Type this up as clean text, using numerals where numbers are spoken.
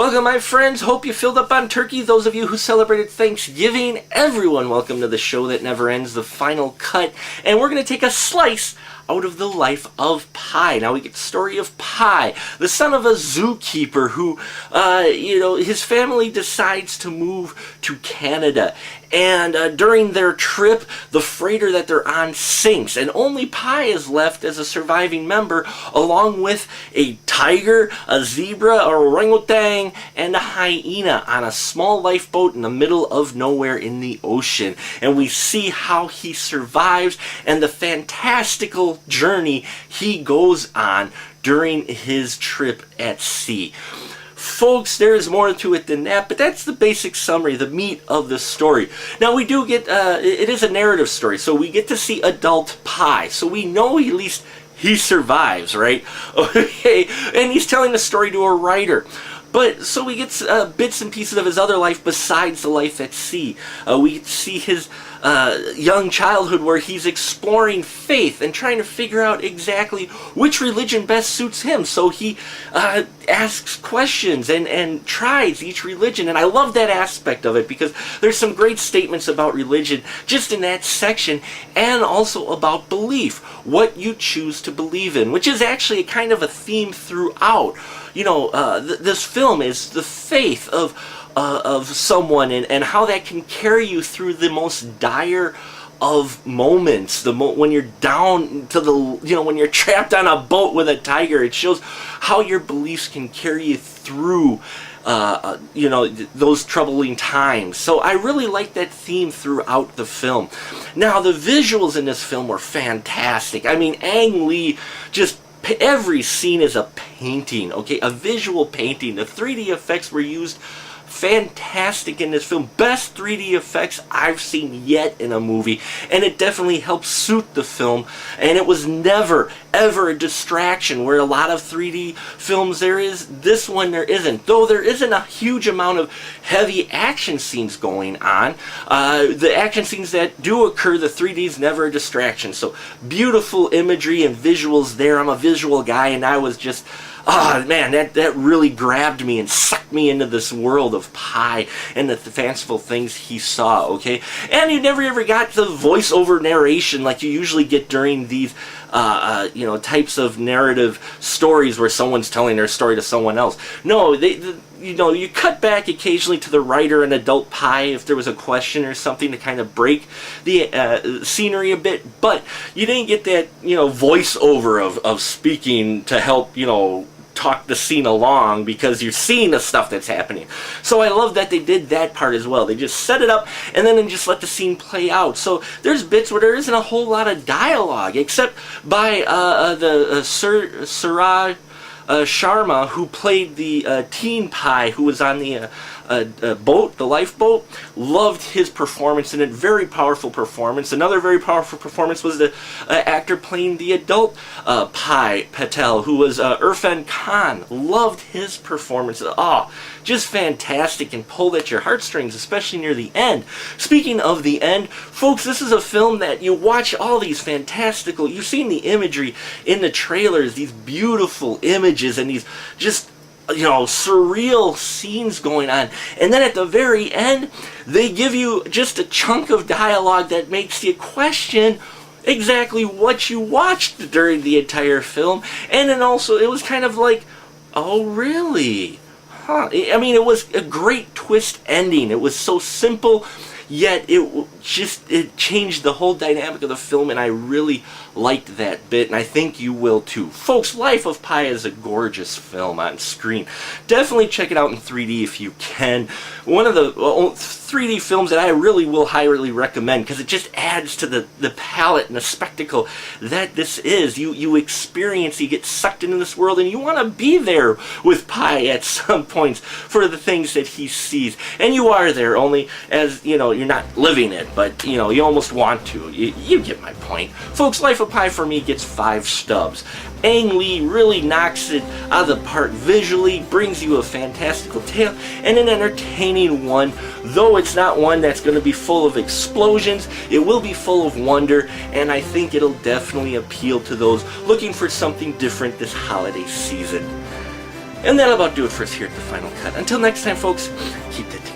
Welcome, my friends. Hope you filled up on turkey. Those of you who celebrated Thanksgiving, everyone, welcome to the show that never ends, The Final Cut. And we're going to take a slice out of the life of Pi. Now we get the story of Pi, the son of a zookeeper who, his family decides to move to Canada. And during their trip, the freighter that they're on sinks, and only Pi is left as a surviving member, along with a tiger, a zebra, a orangutan, and a hyena on a small lifeboat in the middle of nowhere in the ocean. And we see how he survives and the fantastical journey he goes on during his trip at sea. Folks, there is more to it than that, but that's the basic summary, the meat of the story. Now we do get, it is a narrative story, so we get to see adult Pi, so we know at least he survives, right? Okay, and he's telling the story to a writer. But, so we get bits and pieces of his other life besides the life at sea. We see his young childhood where he's exploring faith and trying to figure out exactly which religion best suits him. So he asks questions and tries each religion. And I love that aspect of it because there's some great statements about religion just in that section, and also about belief, what you choose to believe in, which is actually a kind of a theme throughout. You know, this film is the faith of someone and how that can carry you through the most dire of moments. When you're down to the, when you're trapped on a boat with a tiger, it shows how your beliefs can carry you through those troubling times. So I really like that theme throughout the film. Now the visuals in this film were fantastic. I mean, Ang Lee just, every scene is a painting, okay? A visual painting. The 3D effects were used fantastic in this film. Best 3D effects I've seen yet in a movie, and it definitely helps suit the film, and it was never ever a distraction where a lot of 3D films there is. This one there isn't, though there isn't a huge amount of heavy action scenes going on. The action scenes that do occur, the 3D is never a distraction. So beautiful imagery and visuals there. I'm a visual guy, and I was just, oh man, that really grabbed me and sucked me into this world of Pi and the fanciful things he saw, okay? And you never ever got the voiceover narration like you usually get during these types of narrative stories where someone's telling their story to someone else. No, you cut back occasionally to the writer and adult Pi if there was a question or something to kind of break the scenery a bit, but you didn't get that, voiceover of speaking to help, talk the scene along because you're seeing the stuff that's happening. So I love that they did that part as well. They just set it up and then just let the scene play out. So there's bits where there isn't a whole lot of dialogue except by Suraj Sharma, who played the teen Pi who was on the boat, the lifeboat. Loved his performance in it. Very powerful performance. Another very powerful performance was the actor playing the adult Pi Patel, who was Irfan Khan. Loved his performance. Oh, just fantastic and pulled at your heartstrings, especially near the end. Speaking of the end, folks, this is a film that you watch all these fantastical, you've seen the imagery in the trailers, these beautiful images and these just surreal scenes going on, and then at the very end they give you just a chunk of dialogue that makes you question exactly what you watched during the entire film. And then also it was kind of like, oh really? Huh. I mean, it was a great twist ending. It was so simple, yet it changed the whole dynamic of the film, and I really liked that bit, and I think you will too. Folks, Life of Pi is a gorgeous film on screen. Definitely check it out in 3D if you can. One of the 3D films that I really will highly recommend because it just adds to the palette and the spectacle that this is. You experience, you get sucked into this world, and you want to be there with Pi at some points for the things that he sees. And you are there, only as, you're not living it, but, you almost want to. You get my point. Folks, Life of Pi for me gets 5 stubs. Ang Lee really knocks it out of the park visually, brings you a fantastical tale, and an entertaining one. Though it's not one that's going to be full of explosions, it will be full of wonder, and I think it'll definitely appeal to those looking for something different this holiday season. And that'll about do it for us here at the Final Cut. Until next time, folks, keep the